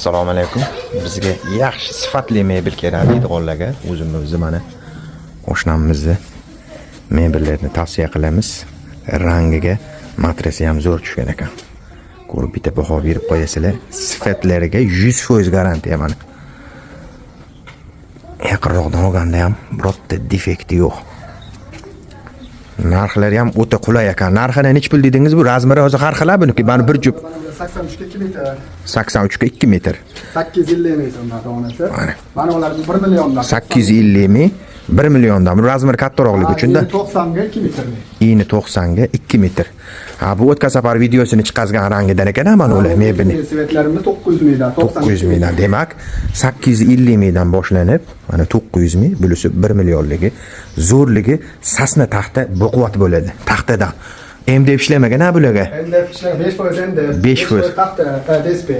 Assalomu alaykum. Bizga yaxshi sifatli mebel kerak edi qo'llaga. O'zimiz mana qo'shnamizni mebellarni tavsiya qilamiz. Rangiga matrasi ham zo'r tushgan ekan. Ko'rib bitta baho berib qo'yasizlar. Sifatlariga 100% garantiya mana. Yaqinroqdan olganda ham birorta defekti yo'q. Narxlari ham o'ta qulay ekan. Narxini nech pul dedingiz bu? Razmeri hozir har xil buniki. Mana bir jup 83 ga 2 metr. 83 ga 2 metr. 850 metr donasi. Mana ular 1 milliondan. 850 ming 1 milliondan. Razmer kattaroqligi uchun-da. 90 ga 2 metr. Ini 90 ga 2 metr. Ha, bu o'tgan safar videosini chiqazgan rangidan ekan, mana ular mebelni. Sivetlarimni 900 mingdan, 900 mingdan. Demak, 850 mingdan boshlanib, mana 900 ming, bulisi 1 millionligi, zo'rligi sasna taxta baquvvat bo'ladi. Taxtadan. MDF ishlamagan ha bularga. MDF ishlamagan 5% MDF. 5% taxta DSP.